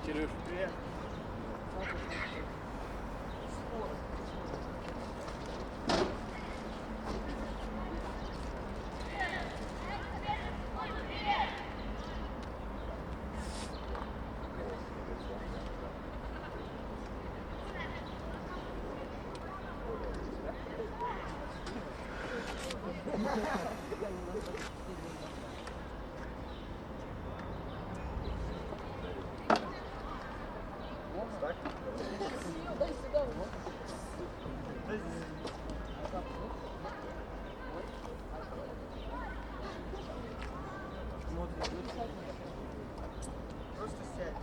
Кирюш. Привет. Просто сядь.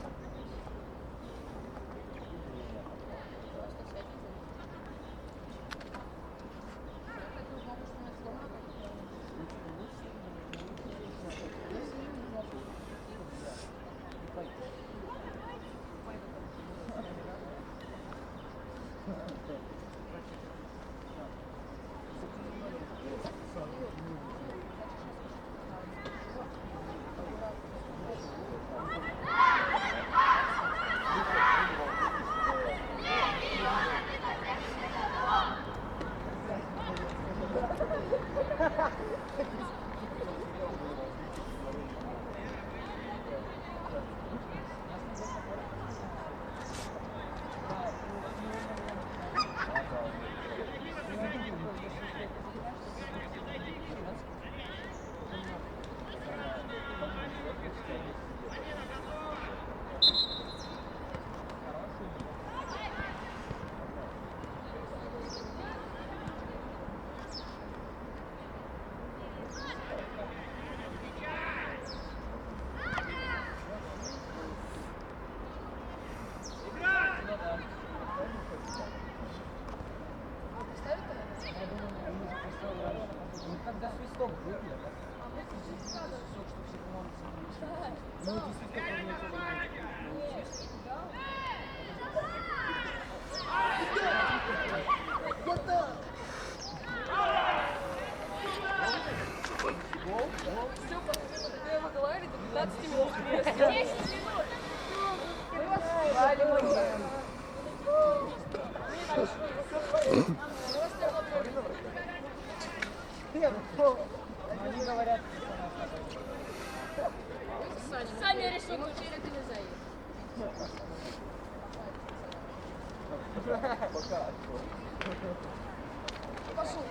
Когда свисток будет, Я выговаривали до 15 минут. 10 минут. Мы вас хвалим. Они говорят, Сами решили, уверен, ты не заедешь. Пошел.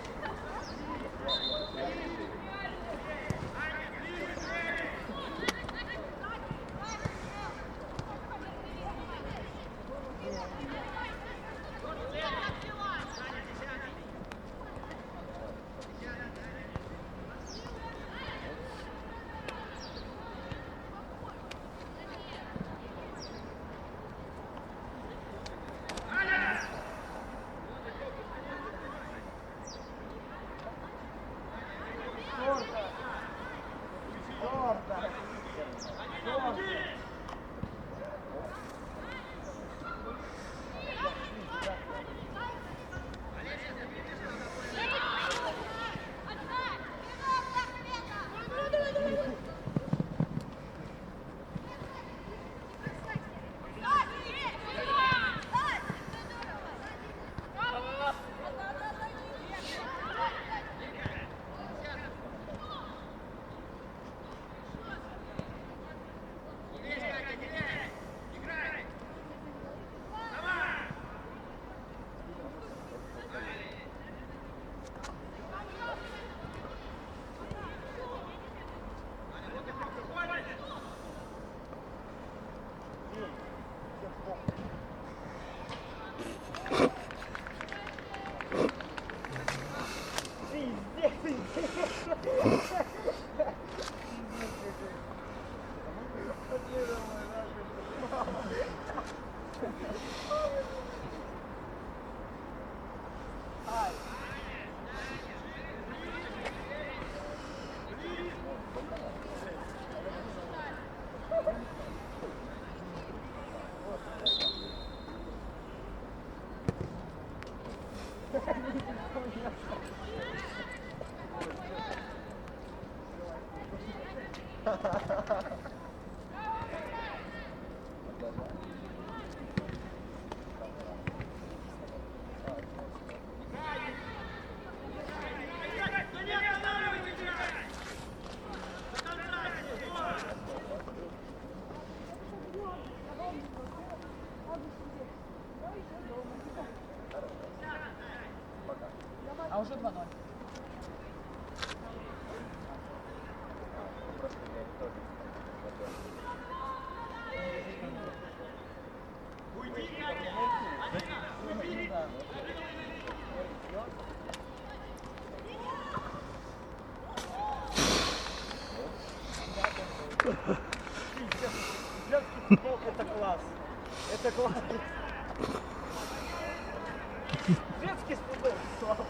Уже 2-0. Детский футбол это класс. Это класс. Детский футбол. Слава.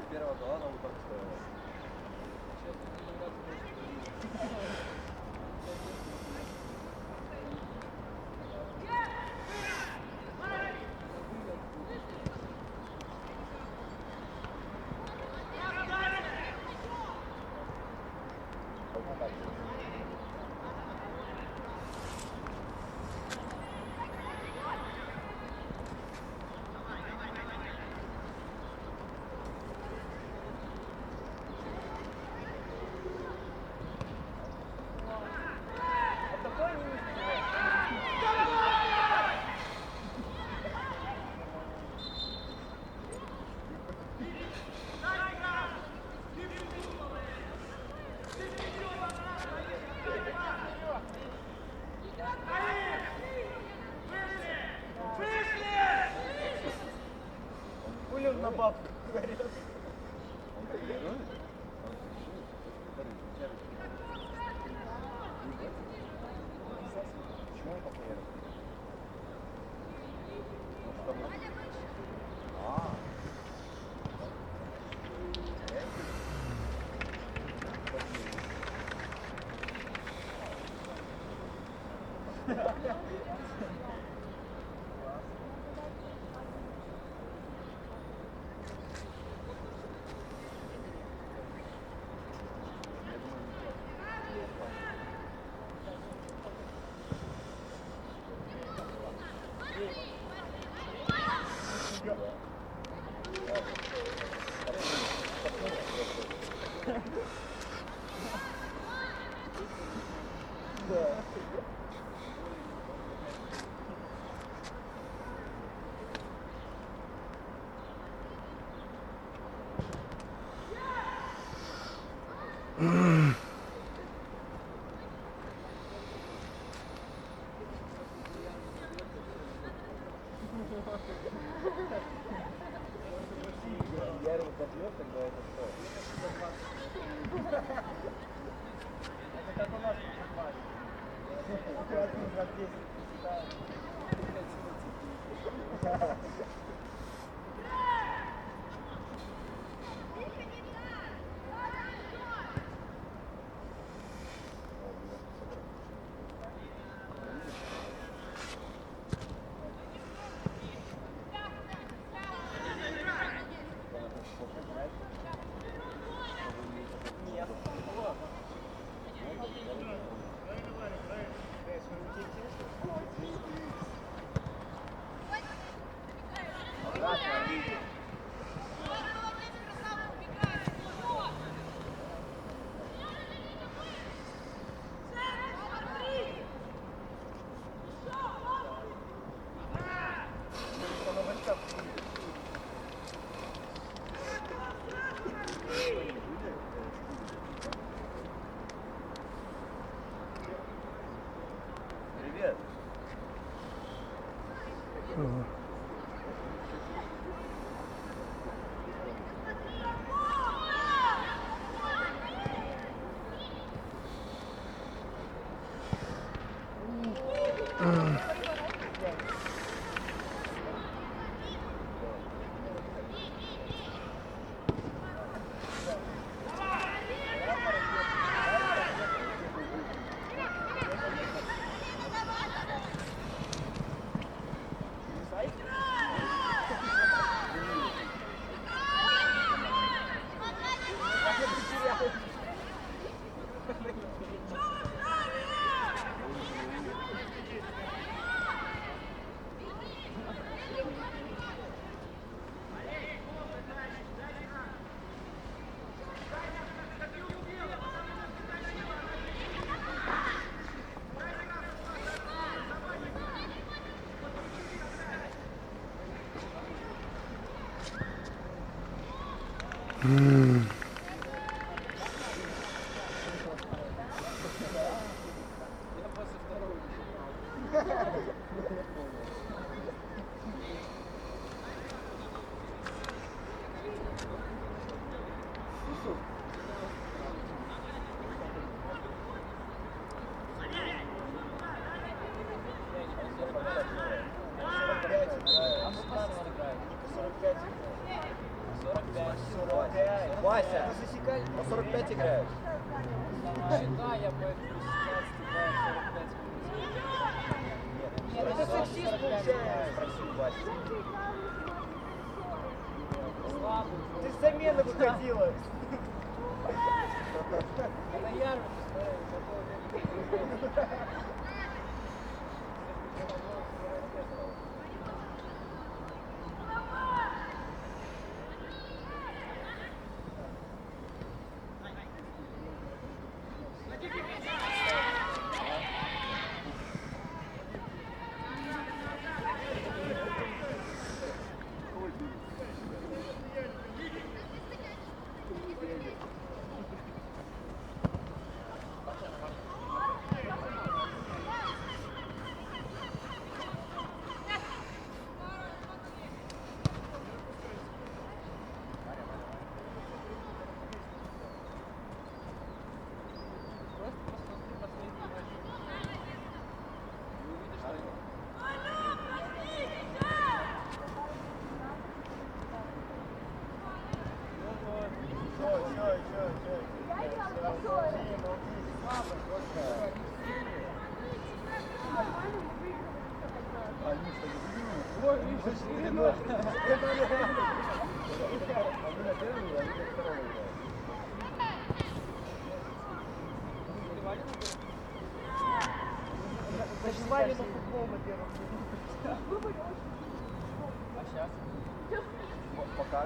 Первого гола на удар стояла. Пулю на бабку. Он тренирует? Он тренирует. Почему он постоянно? Я его добьет, тогда это что? Это как у нас в футболе. Один за 10 считаем. Я после второго. Вася, по 45 играешь. Считай, я по 15 Нет, это сексист получается. Спроси, Вася. Ты с замены выходила. Это я же Зашивали на футбол на первом. А сейчас? Пока.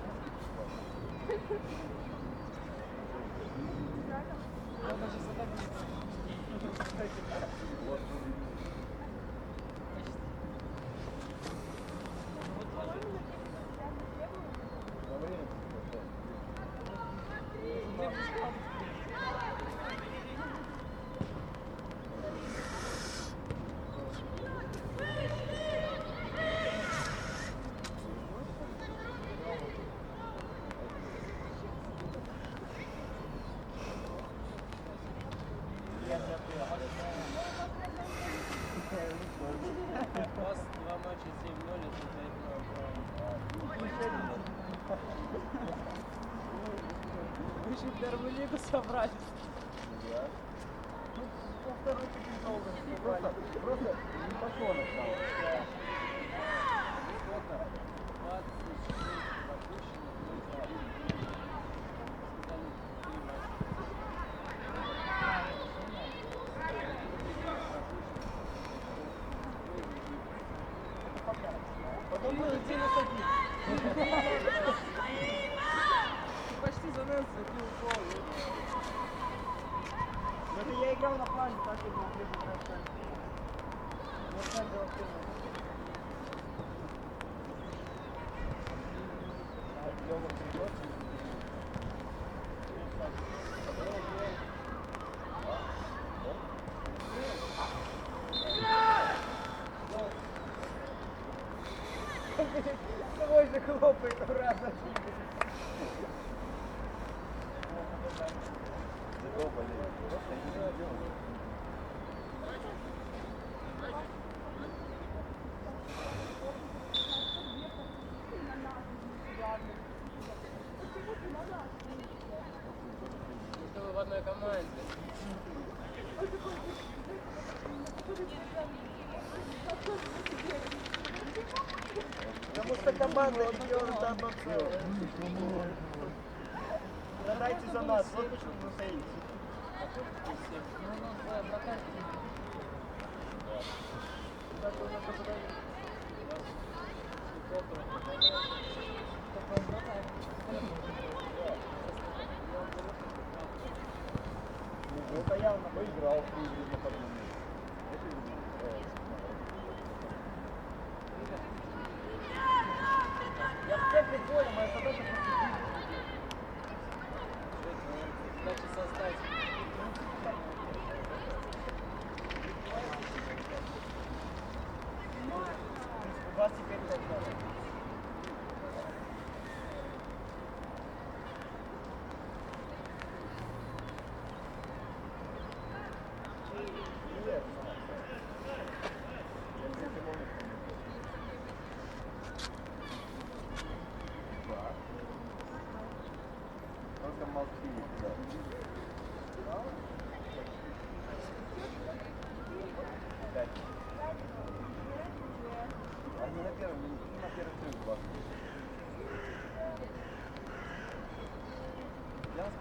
У вас 2 матча 7-0, это 5-0. Вы же в первую лигу собрались. Просто не пошло на самом деле. Сколько? 26 пропущено, сказали 3 матча. Потом мы идти на садик. Почти за нас забил гол. Это я играл на плане, так и был ближе к вратарю. Вратарь был активный. Лёва придёт. Свой же хлопает, ура, Зато болеет. Просто не делает. Что вы в одной команде? Потому что команда идет это одно целое. Гадайте за нас, вот почему вы стоите. Ну, это явно поиграл в игры на подъеме. Я все прикольно, моя задача просто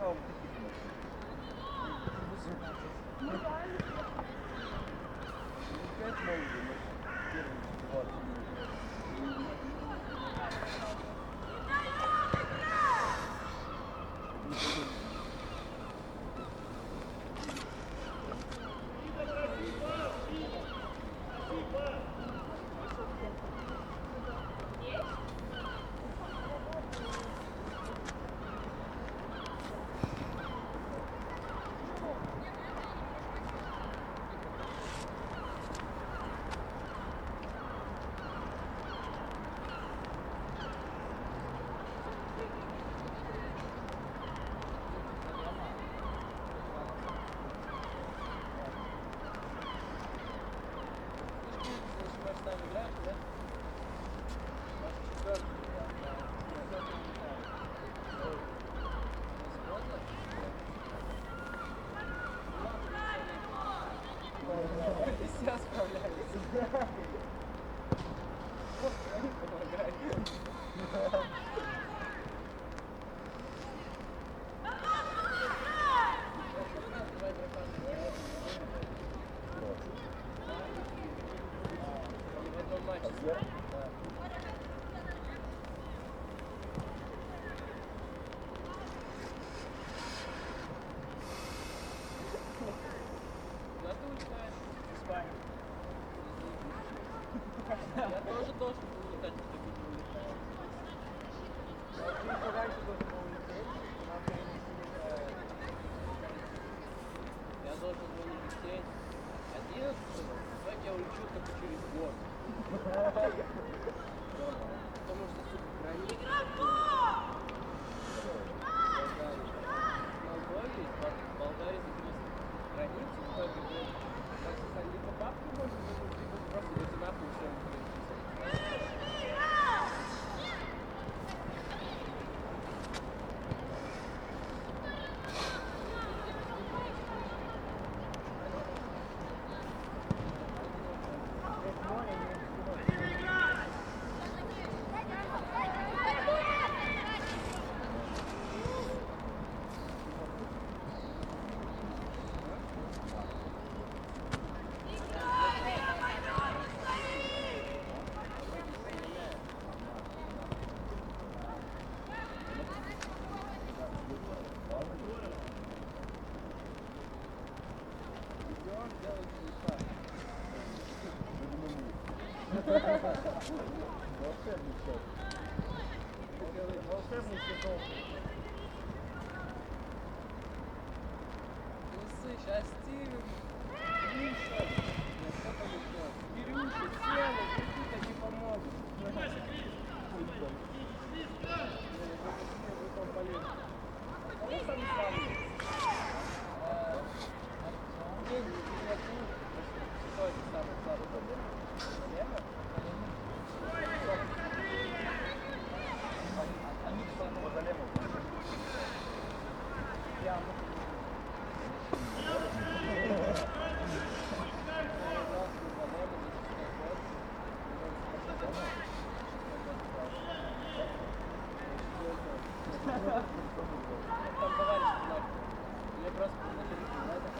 Махал таких нет. Пять молодых, первый 20 минут. Все справляются. Я тоже должен был улетать, если ты не улетаешь. Ты раньше должен был улететь, нам перенесли. Я должен был улететь 11-го, так я улечу только через год. Потому что, сука, граница. Молдовии, Болгарии закрылись границы, в итоге, блядь, так сказать, либо бабки можно вернуть, либо просто эти нахуй все Волшебный сезон. Усы, сейчас стилем. Миша. Что полетел? Кирюша, Сена, какие-то не помогут. Кто это самый слабый? Лена? Они потом залемут. Я Там товарищ нахуй. Мне просто предложили, знаете,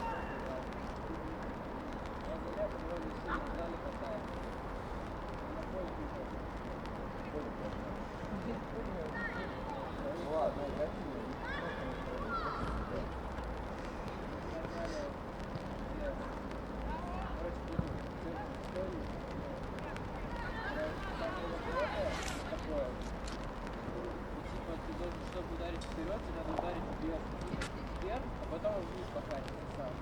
я залез, его не сильно туда не хватает. На поле бежит. Ну ладно, я тебе. Нормально. Короче, будет историю. Там было такое. И типа ты должен, чтобы ударить вперед, тебе надо ударить вверх, а потом вниз покатиться сам.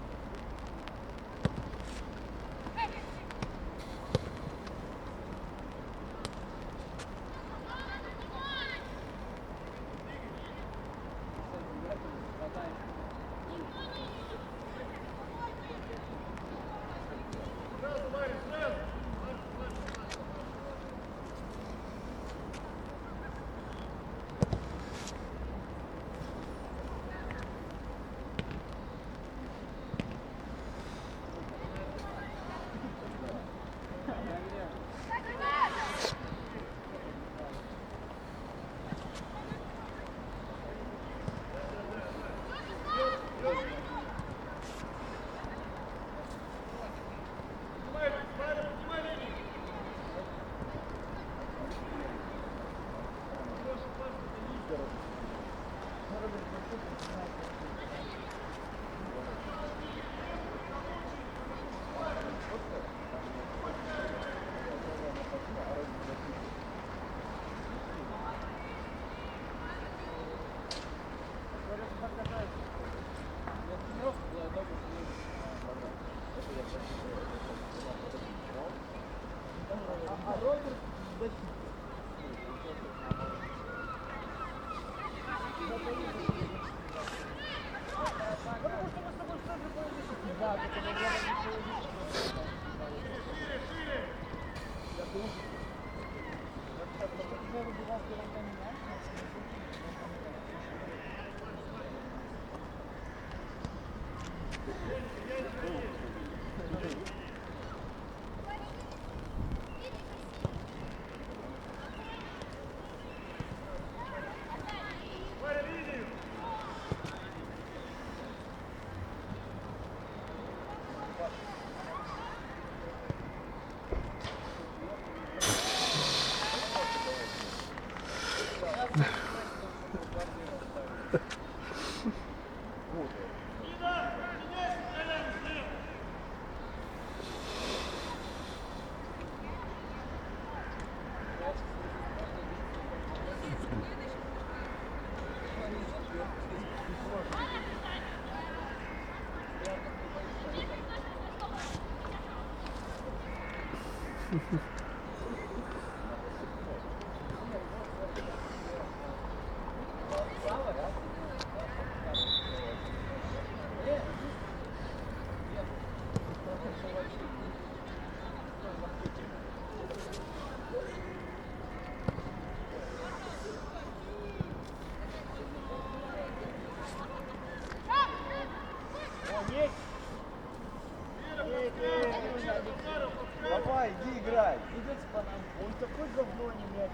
Давай, иди играй. Идете по нам. Он такой говно не мяч.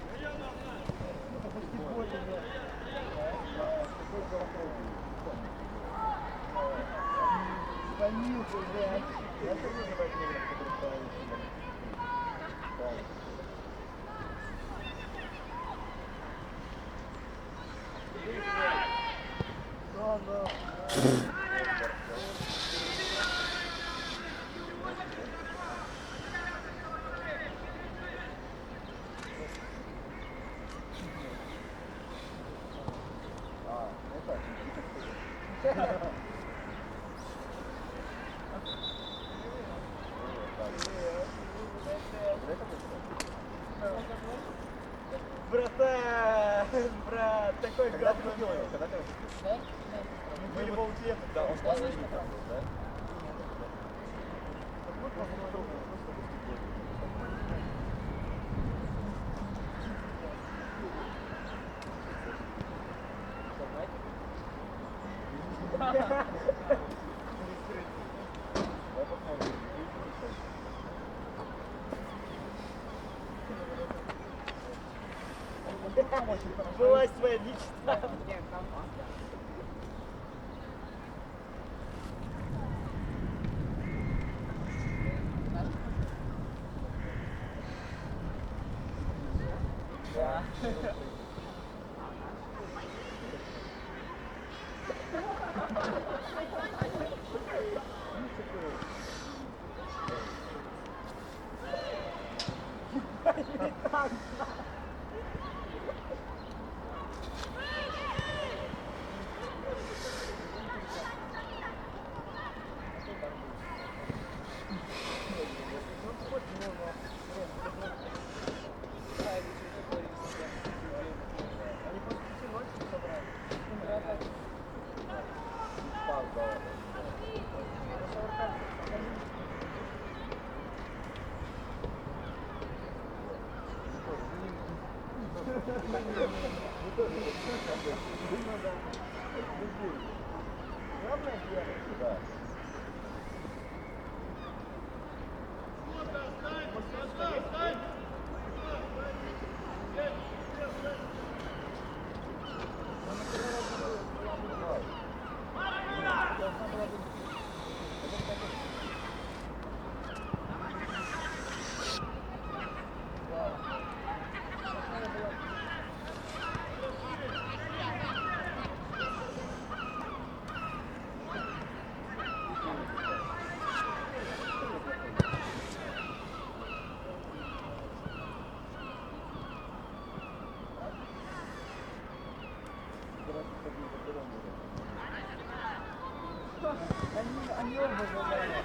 Это баскетбольный мяч. Какой золотой. Звонился, блядь. Я тоже давайте играть, который ставил себя. Да, да. А, это Братан, брат, такой когда ты говно. видел его? Когда ты его видел? Мы его уехали, да, он Да, с значит, нами там был, да? Вот просто попробуй, просто баскетбольный. Давай посмотрим. Была твоя мечта. Главное дело. Да. Они оба задали.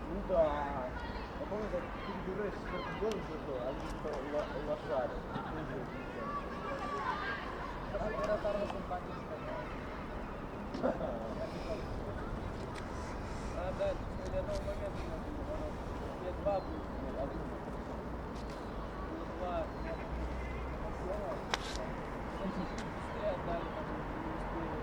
Ну да. Я помню, как перебираешь четвертый гол уже был, а они типа лошари. Операторна компанія сказала. А, да, ни одного момента не было. Я два будет, один. Два. Быстрее отдали, там не успели.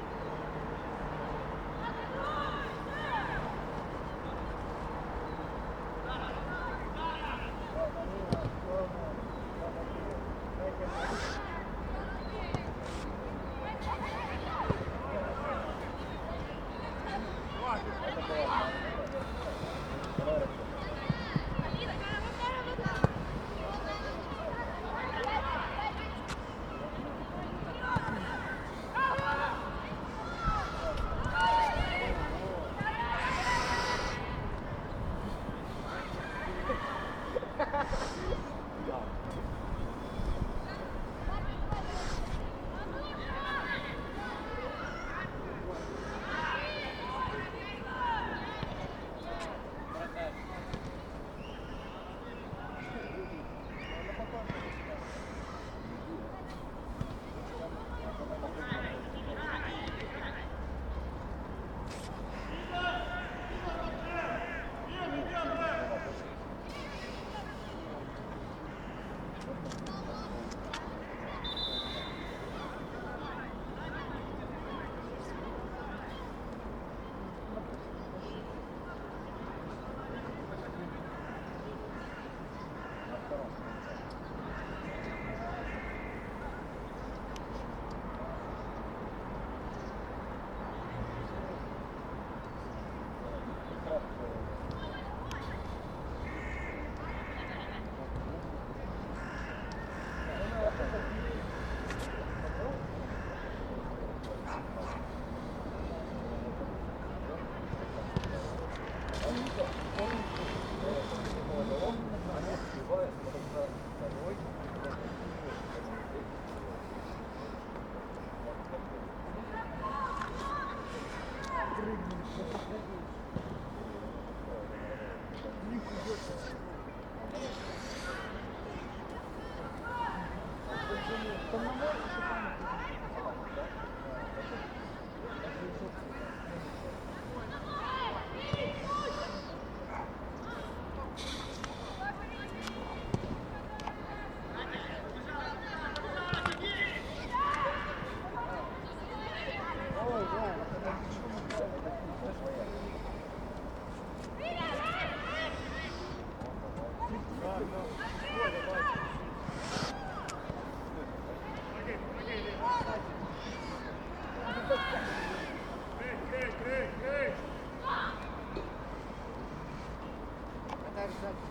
Вратарь.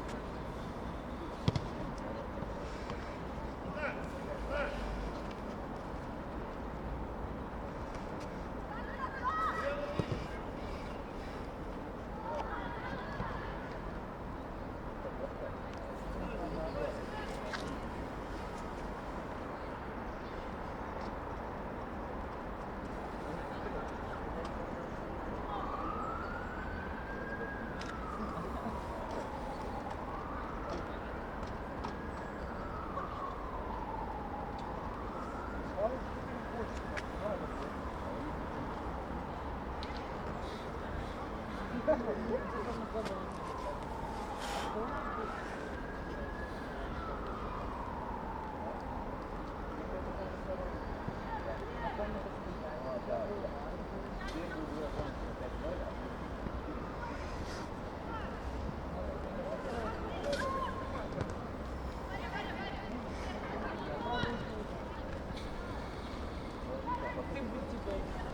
Ты будь тебе.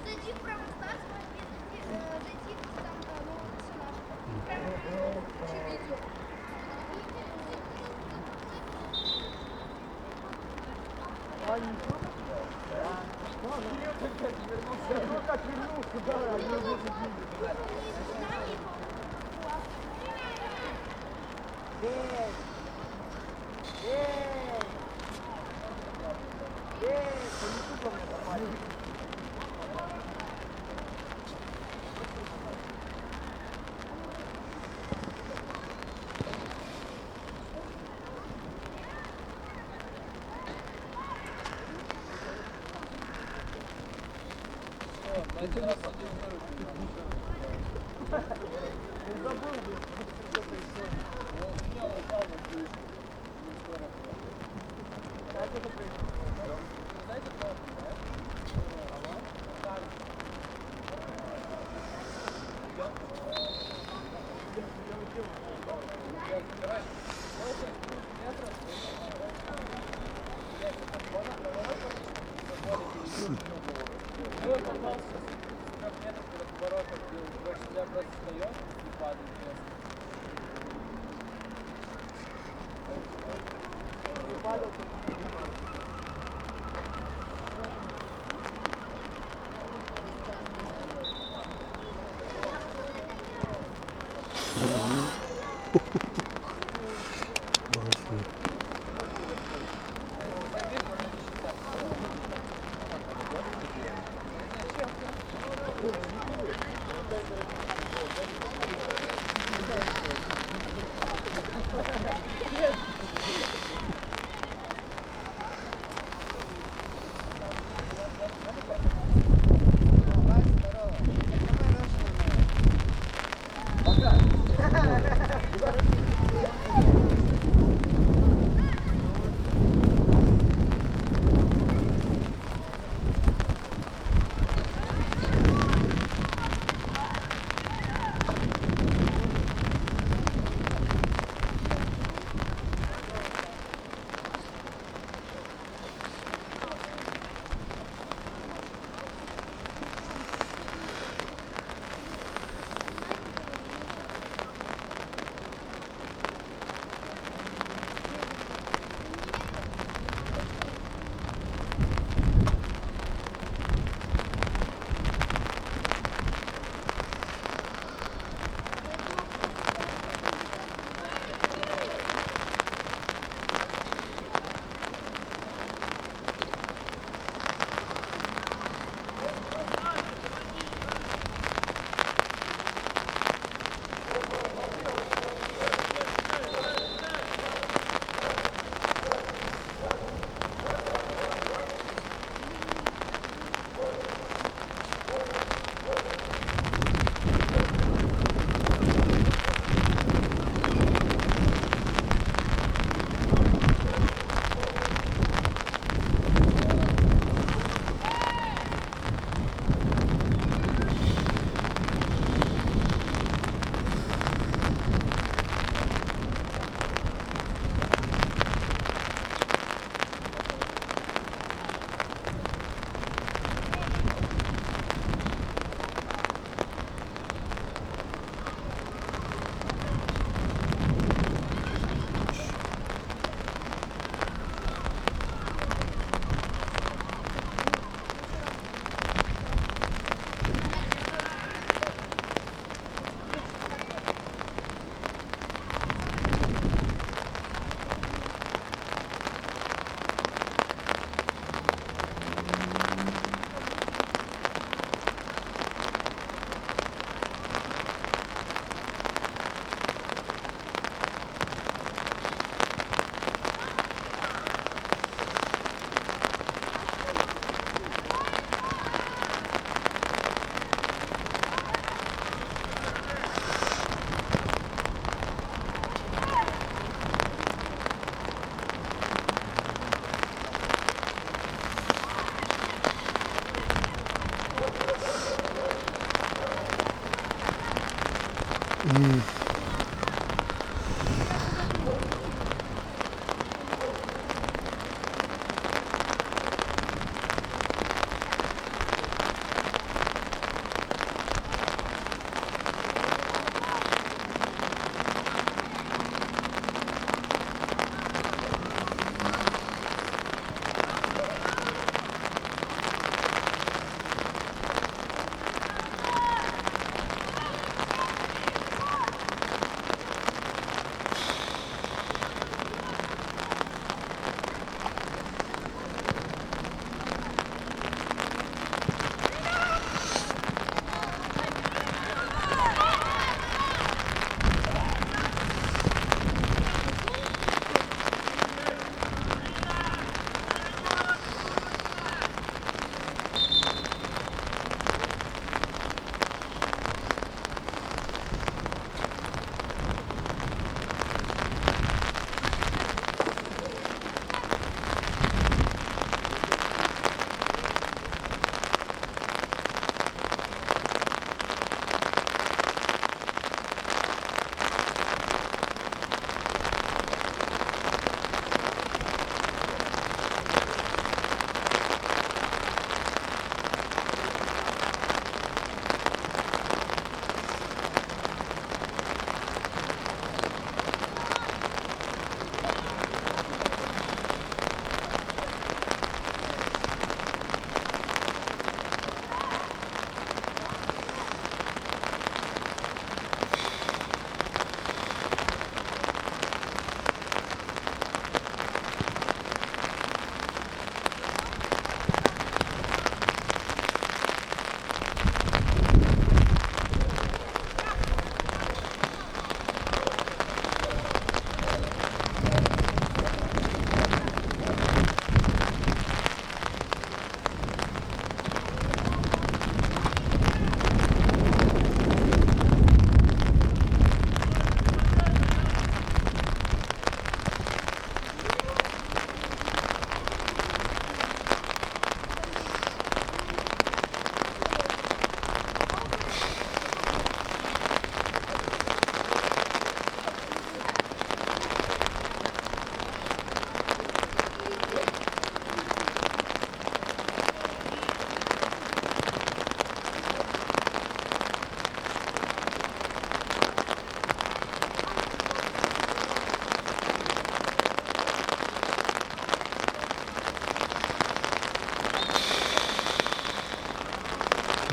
Зайди в правый старт и зайди там, ну, персонаж. Еще видео. Ну как вернулся, да, они уже Один раз один второй. не забыл, блин. Он у меня упал на крышу. Не скоро. Как это происходит? Знаете, кто это, да? Там. Ну, я попался с 3 метров перед поворотом, где всегда просто встает и падает вниз.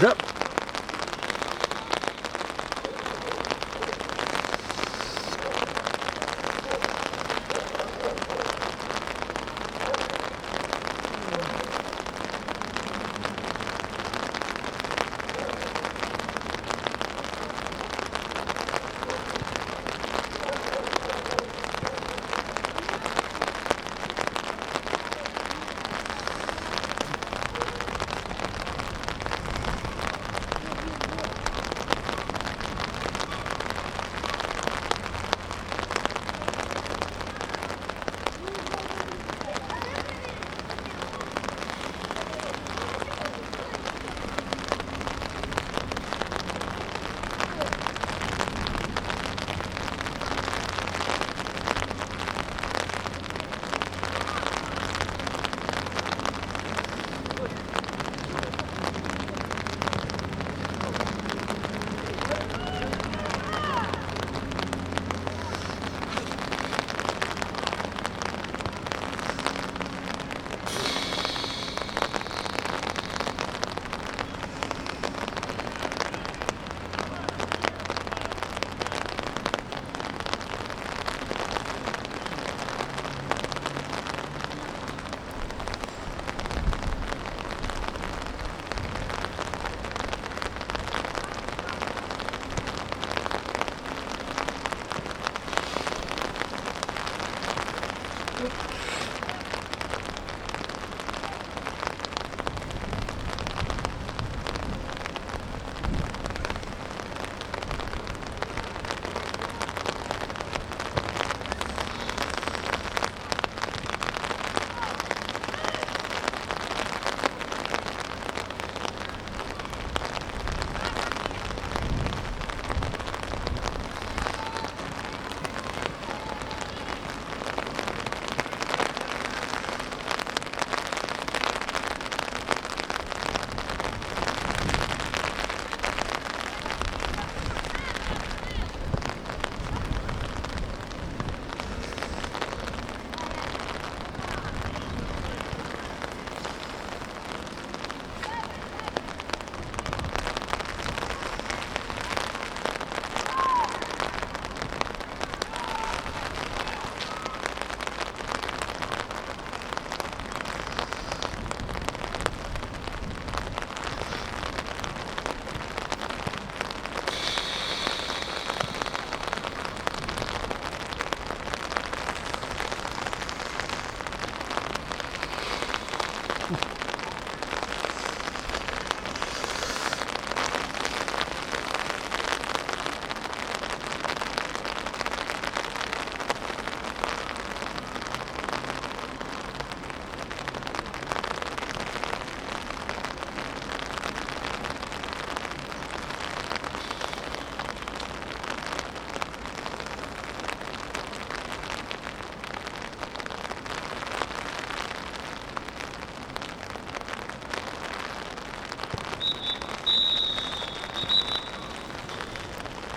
Да.